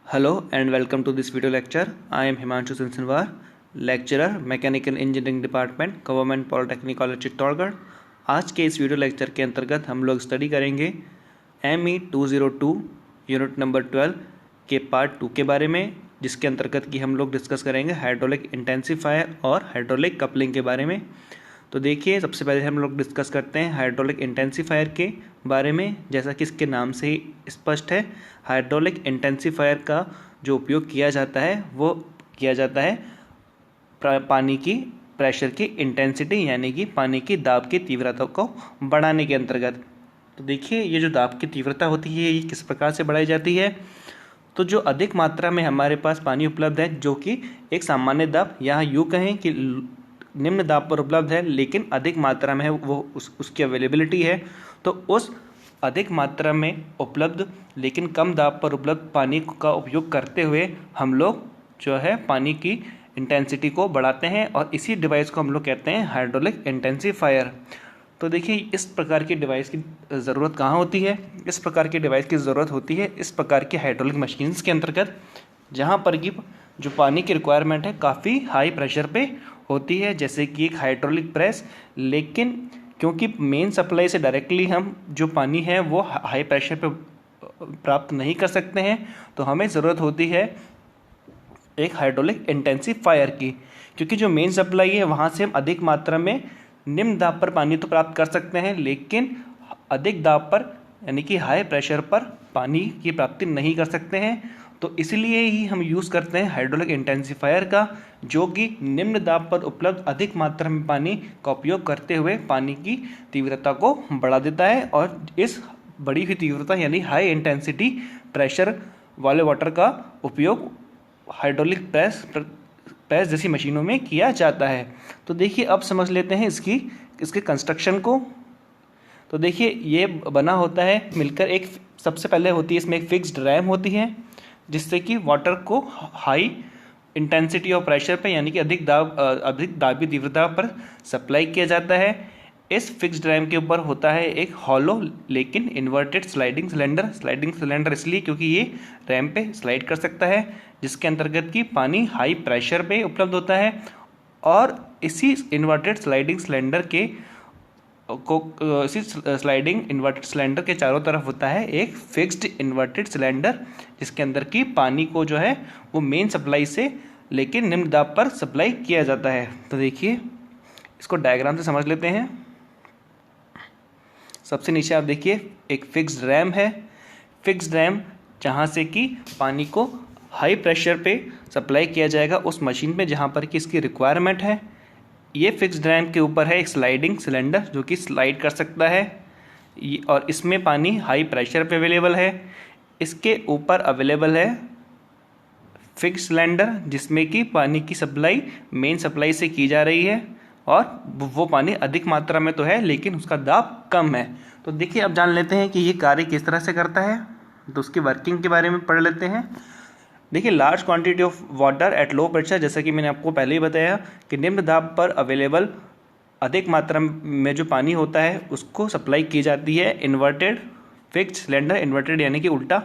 Hello and welcome to this video lecture. I am Himanshu Sinsinwar, lecturer Mechanical Engineering Department, Government Polytechnic College Chittorgarh. आज के इस video lecture के अंतर्गत हम लोग स्टडी करेंगे ME 202 यूनिट नंबर 12 के पार्ट 2 के बारे में, जिसके अंतर्गत की हम लोग डिस्कस करेंगे हाइड्रोलिक इंटेंसिफायर और हाइड्रोलिक कपलिंग के बारे में। तो देखिए, सबसे पहले हम लोग डिस्कस करते हैं हाइड्रोलिक इंटेंसिफायर के बारे में। जैसा कि इसके नाम से ही स्पष्ट है, हाइड्रोलिक इंटेंसिफायर का जो उपयोग किया जाता है वो किया जाता है पानी की प्रेशर की इंटेंसिटी यानी कि पानी की दाब की तीव्रता को बढ़ाने के अंतर्गत। तो देखिए, ये जो दाब की तीव्रता होती है ये किस प्रकार से बढ़ाई जाती है। तो जो अधिक मात्रा में हमारे पास पानी उपलब्ध है, जो कि एक सामान्य दाब, यहाँ यूँ कहें कि निम्न दाब पर उपलब्ध है लेकिन अधिक मात्रा में है वो उसकी अवेलेबिलिटी है, तो उस अधिक मात्रा में उपलब्ध लेकिन कम दाब पर उपलब्ध पानी का उपयोग करते हुए हम लोग जो है पानी की इंटेंसिटी को बढ़ाते हैं, और इसी डिवाइस को हम लोग कहते हैं हाइड्रोलिक इंटेंसिफायर। तो देखिए, इस प्रकार की डिवाइस की ज़रूरत कहाँ होती है। इस प्रकार की डिवाइस की ज़रूरत होती है इस प्रकार की हाइड्रोलिक मशीन्स के अंतर्गत, जहाँ पर कि जो पानी की रिक्वायरमेंट है काफ़ी हाई प्रेशर पे होती है, जैसे कि एक हाइड्रोलिक प्रेस। लेकिन क्योंकि मेन सप्लाई से डायरेक्टली हम जो पानी है वो हाई प्रेशर पे प्राप्त नहीं कर सकते हैं, तो हमें ज़रूरत होती है एक हाइड्रोलिक इंटेंसिफायर की, क्योंकि जो मेन सप्लाई है वहाँ से हम अधिक मात्रा में निम्न दाब पर पानी तो प्राप्त कर सकते हैं, लेकिन अधिक दाब पर यानी कि हाई प्रेशर पर पानी की प्राप्ति नहीं कर सकते हैं। तो इसलिए ही हम यूज़ करते हैं हाइड्रोलिक इंटेंसिफायर का, जो कि निम्न दाब पर उपलब्ध अधिक मात्रा में पानी का उपयोग करते हुए पानी की तीव्रता को बढ़ा देता है, और इस बढ़ी हुई तीव्रता यानी हाई इंटेंसिटी प्रेशर वाले वाटर का उपयोग हाइड्रोलिक प्रेस जैसी मशीनों में किया जाता है। तो देखिए, अब समझ लेते हैं इसके कंस्ट्रक्शन को। तो देखिए, ये बना होता है मिलकर एक, सबसे पहले होती है इसमें एक फिक्स्ड रैम होती है, जिससे कि वाटर को हाई इंटेंसिटी और प्रेशर पे यानी कि अधिक दाबी तीव्रता पर सप्लाई किया जाता है। इस फिक्स्ड रैम के ऊपर होता है एक हॉलो लेकिन इन्वर्टेड स्लाइडिंग सिलेंडर इसलिए क्योंकि ये रैम पे स्लाइड कर सकता है, जिसके अंतर्गत की पानी हाई प्रेशर पे उपलब्ध होता है। और इसी इन्वर्टेड स्लाइडिंग सिलेंडर के इसी स्लाइडिंग इन्वर्टेड सिलेंडर के चारों तरफ होता है एक फिक्स्ड इन्वर्टेड सिलेंडर, जिसके अंदर की पानी को जो है वो मेन सप्लाई से लेकिन निम्न दाब पर सप्लाई किया जाता है। तो देखिए, इसको डायग्राम से समझ लेते हैं। सबसे नीचे आप देखिए एक फिक्स्ड रैम है। फिक्स्ड रैम जहाँ से कि पानी को हाई प्रेशर पे सप्लाई किया जाएगा उस मशीन में जहाँ पर कि इसकी रिक्वायरमेंट है। ये फिक्स्ड रैम के ऊपर है एक स्लाइडिंग सिलेंडर जो कि स्लाइड कर सकता है, और इसमें पानी हाई प्रेशर पे अवेलेबल है। इसके ऊपर अवेलेबल है फिक्स्ड सिलेंडर, जिसमें कि पानी की सप्लाई मेन सप्लाई से की जा रही है, और वो पानी अधिक मात्रा में तो है लेकिन उसका दाब कम है। तो देखिए, अब जान लेते हैं कि ये कार्य किस तरह से करता है। तो उसकी वर्किंग के बारे में पढ़ लेते हैं। देखिए, large quantity of water at low pressure, जैसा कि मैंने आपको पहले ही बताया कि निम्न दाब पर अवेलेबल अधिक मात्रा में जो पानी होता है उसको सप्लाई की जाती है इन्वर्टेड फिक्स्ड सिलेंडर, इन्वर्टेड यानी कि उल्टा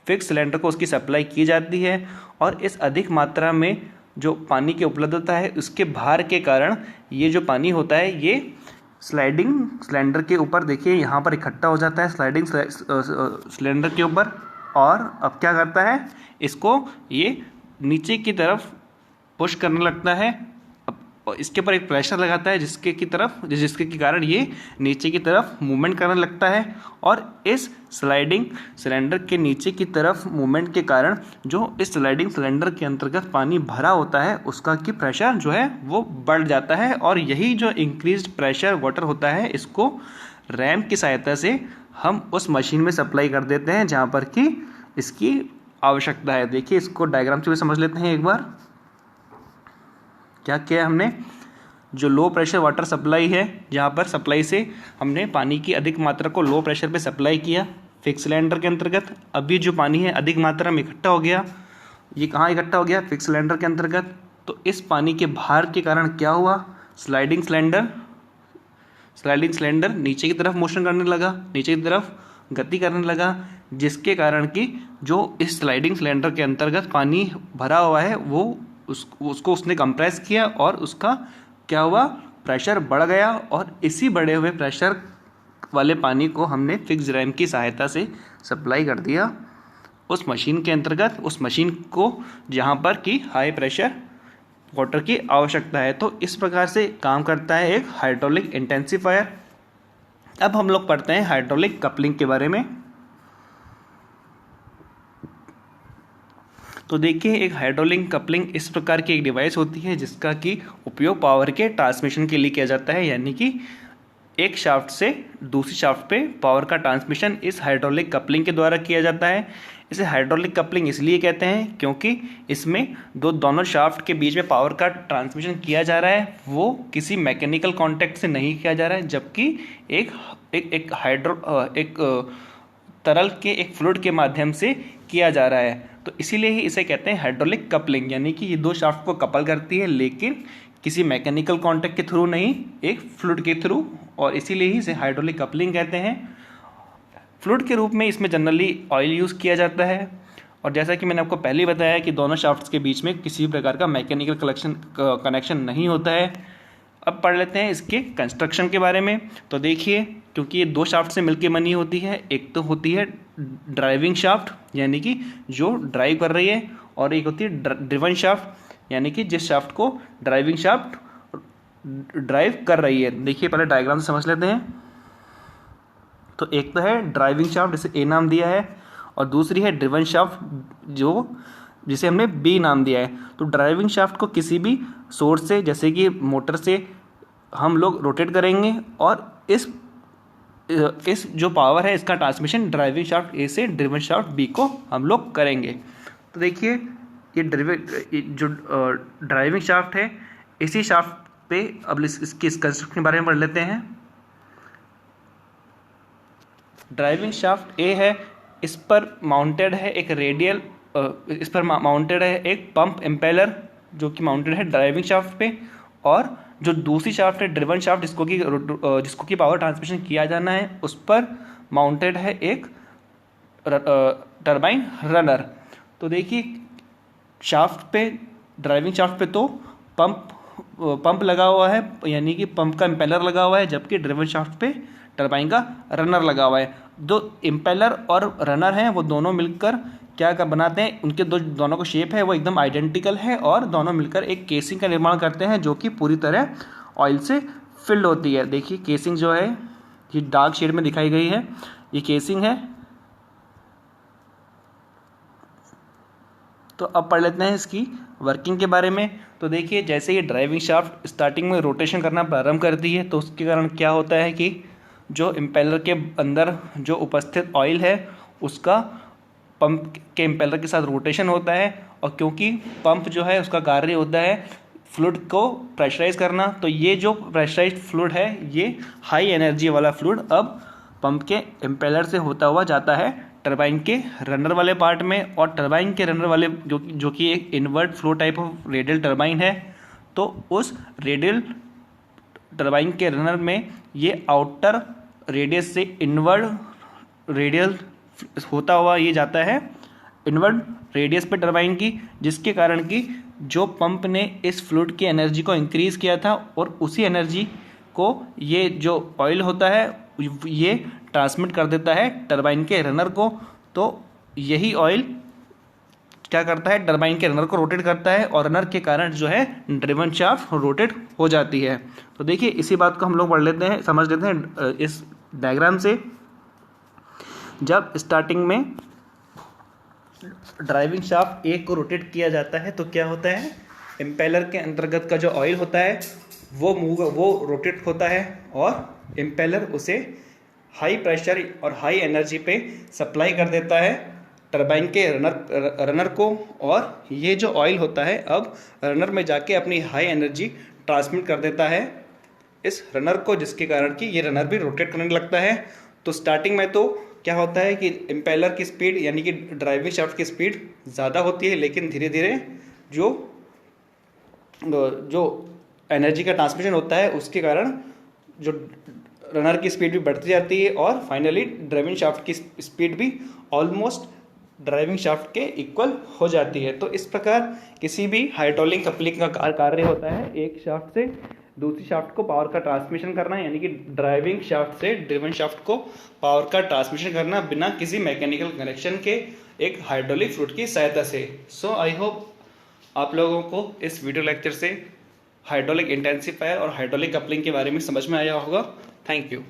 फिक्स्ड सिलेंडर को उसकी सप्लाई की जाती है। और इस अधिक मात्रा में जो पानी की उपलब्धता है उसके भार के कारण ये जो पानी होता है ये स्लाइडिंग सिलेंडर के ऊपर देखिए यहाँ पर इकट्ठा हो जाता है स्लाइडिंग सिलेंडर के ऊपर, और अब क्या करता है, इसको ये नीचे की तरफ पुश करने लगता है। अब इसके ऊपर एक प्रेशर लगाता है जिसके के कारण ये नीचे की तरफ मूवमेंट करने लगता है, और इस स्लाइडिंग सिलेंडर के नीचे की तरफ मूवमेंट के कारण जो इस स्लाइडिंग सिलेंडर के अंतर्गत पानी भरा होता है उसका की प्रेशर जो है वो बढ़ जाता है, और यही जो इंक्रीज्ड प्रेशर वाटर होता है इसको रैम की सहायता से हम उस मशीन में सप्लाई कर देते हैं जहाँ पर कि इसकी आवश्यकता है। देखिए, इसको डायग्राम से भी समझ लेते हैं एक बार। क्या किया हमने, जो लो प्रेशर वाटर सप्लाई है जहाँ पर सप्लाई से हमने पानी की अधिक मात्रा को लो प्रेशर पे सप्लाई किया फिक्स सिलेंडर के अंतर्गत। अभी जो पानी है अधिक मात्रा में इकट्ठा हो गया, ये कहाँ इकट्ठा हो गया, फिक्स सिलेंडर के अंतर्गत। तो इस पानी के भार के कारण क्या हुआ, स्लाइडिंग सिलेंडर नीचे की तरफ मोशन करने लगा, नीचे की तरफ गति करने लगा, जिसके कारण कि जो इस स्लाइडिंग सिलेंडर के अंतर्गत पानी भरा हुआ है वो उसको उसने कंप्रेस किया और उसका क्या हुआ, प्रेशर बढ़ गया, और इसी बढ़े हुए प्रेशर वाले पानी को हमने फिक्स रैम की सहायता से सप्लाई कर दिया उस मशीन के अंतर्गत, उस मशीन को जहाँ पर कि हाई प्रेशर वाटर की आवश्यकता है। तो इस प्रकार से काम करता है एक हाइड्रोलिक इंटेंसिफायर। अब हम लोग पढ़ते हैं हाइड्रोलिक कपलिंग के बारे में। तो देखिए, एक हाइड्रोलिक कपलिंग इस प्रकार की एक डिवाइस होती है जिसका कि उपयोग पावर के ट्रांसमिशन के लिए किया जाता है, यानी कि एक शाफ्ट से दूसरी शाफ्ट पे पावर का ट्रांसमिशन इस हाइड्रोलिक कपलिंग के द्वारा किया जाता है। इसे हाइड्रोलिक कपलिंग इसलिए कहते हैं क्योंकि इसमें दोनों शाफ्ट के बीच में पावर का ट्रांसमिशन किया जा रहा है, वो किसी मैकेनिकल कॉन्टैक्ट से नहीं किया जा रहा है, जबकि एक तरल के एक फ्लूइड के माध्यम से किया जा रहा है। तो इसीलिए ही इसे कहते हैं हाइड्रोलिक कपलिंग, यानी कि ये दो शाफ्ट को कपल करती है, लेकिन किसी मैकेनिकल कॉन्टैक्ट के थ्रू नहीं, एक फ्लूइड के थ्रू, और इसीलिए ही इसे हाइड्रोलिक कपलिंग कहते हैं। फ्लूइड के रूप में इसमें जनरली ऑयल यूज़ किया जाता है, और जैसा कि मैंने आपको पहले ही बताया कि दोनों शाफ्ट्स के बीच में किसी भी प्रकार का मैकेनिकल कनेक्शन नहीं होता है। अब पढ़ लेते हैं इसके कंस्ट्रक्शन के बारे में। तो देखिए, क्योंकि ये दो शाफ्ट से मिलकर बनी होती है, एक तो होती है ड्राइविंग शाफ्ट यानी कि जो ड्राइव कर रही है, और एक होती है ड्रिवन शाफ्ट यानी कि जिस शाफ्ट को ड्राइविंग शाफ्ट ड्राइव कर रही है। देखिए, पहले डायग्राम से समझ लेते हैं। तो एक तो है ड्राइविंग शाफ्ट, जिसे ए नाम दिया है, और दूसरी है ड्रिवन शाफ्ट जिसे हमने बी नाम दिया है। तो ड्राइविंग शाफ्ट को किसी भी सोर्स से, जैसे कि मोटर से, हम लोग रोटेट करेंगे, और इस जो पावर है इसका ट्रांसमिशन ड्राइविंग शाफ्ट ए से ड्रिवन शाफ्ट बी को हम लोग करेंगे। तो देखिए, ये जो ड्राइविंग शाफ्ट है, इसी शाफ्ट पे अब इसकी इस कंस्ट्रक्शन के बारे में पढ़ लेते हैं। ड्राइविंग शाफ्ट ए है, इस पर माउंटेड है एक पंप इम्पेलर जो कि माउंटेड है ड्राइविंग शाफ्ट पे, और जो दूसरी शाफ्ट है ड्रिवन शाफ्ट जिसको कि पावर ट्रांसमिशन किया जाना है, उस पर माउंटेड है एक टरबाइन रनर। तो देखिए, ड्राइविंग शाफ्ट पे तो पंप लगा हुआ है, यानी कि पंप का इम्पेलर लगा हुआ है, जबकि ड्रिवन शाफ्ट पे टरबाइन का रनर लगा हुआ है। जो इम्पेलर और रनर हैं वो दोनों मिलकर क्या बनाते हैं, उनके दोनों का शेप है वो एकदम आइडेंटिकल है, और दोनों मिलकर एक केसिंग का निर्माण करते हैं जो कि पूरी तरह ऑयल से फिल्ड होती है। देखिए, केसिंग जो है ये डार्क शेड में दिखाई गई है, ये केसिंग है। तो अब पढ़ लेते हैं इसकी वर्किंग के बारे में। तो देखिए, जैसे ये ड्राइविंग शाफ्ट स्टार्टिंग में रोटेशन करना प्रारंभ करती है, तो उसके कारण क्या होता है कि जो इम्पेलर के अंदर जो उपस्थित ऑयल है उसका पंप के इम्पेलर के साथ रोटेशन होता है, और क्योंकि पंप जो है उसका कार्य होता है फ्लूइड को प्रेशराइज करना, तो ये जो प्रेशराइज्ड फ्लूइड है ये हाई एनर्जी वाला फ्लूइड अब पंप के इम्पेलर से होता हुआ जाता है टरबाइन के रनर वाले पार्ट में, और टरबाइन के रनर वाले जो कि एक invert flow type of radial turbine है, तो उस रेडियल टरबाइन के रनर में ये आउटर रेडियस से इनवर्ड रेडियल होता हुआ ये जाता है इनवर्ड रेडियस पे टरबाइन की, जिसके कारण कि जो पंप ने इस फ्लूइड की एनर्जी को इंक्रीज़ किया था, और उसी एनर्जी को ये जो ऑयल होता है ये ट्रांसमिट कर देता है टरबाइन के रनर को। तो यही ऑयल क्या करता है, टरबाइन के रनर को रोटेट करता है, और रनर के कारण जो है ड्रिवन शाफ्ट रोटेट हो जाती है। तो देखिए, इसी बात को हम लोग पढ़ लेते हैं, समझ लेते हैं इस डायग्राम से। जब स्टार्टिंग में ड्राइविंग शाफ्ट ए को रोटेट किया जाता है तो क्या होता है, इम्पेलर के अंतर्गत का जो ऑयल होता है वो रोटेट होता है, और इम्पेलर उसे हाई प्रेशर और हाई एनर्जी पे सप्लाई कर देता है टरबाइन के रनर को, और ये जो ऑयल होता है अब रनर में जाके अपनी हाई एनर्जी ट्रांसमिट कर देता है इस रनर को, जिसके कारण कि ये रनर भी रोटेट करने लगता है। तो स्टार्टिंग में तो क्या होता है कि इम्पेलर की स्पीड यानी कि ड्राइविंग शाफ्ट की स्पीड ज़्यादा होती है, लेकिन धीरे धीरे जो एनर्जी का ट्रांसमिशन होता है उसके कारण जो रनर की स्पीड भी बढ़ती जाती है, और फाइनली ड्राइविंग शाफ्ट की स्पीड भी ऑलमोस्ट ड्राइविंग शाफ्ट के इक्वल हो जाती है। तो इस प्रकार किसी भी हाइड्रोलिक कपलिंग का कार्य होता है, एक शाफ्ट से दूसरी शाफ्ट को पावर का ट्रांसमिशन करना, यानी कि ड्राइविंग शाफ्ट से ड्रिवन शाफ्ट को पावर का ट्रांसमिशन करना बिना किसी मैकेनिकल कनेक्शन के एक हाइड्रोलिक फ्लूइड की सहायता से। सो आई होप आप लोगों को इस वीडियो लेक्चर से हाइड्रोलिक इंटेंसिफायर और हाइड्रोलिक कपलिंग के बारे में समझ में आया होगा। Thank you.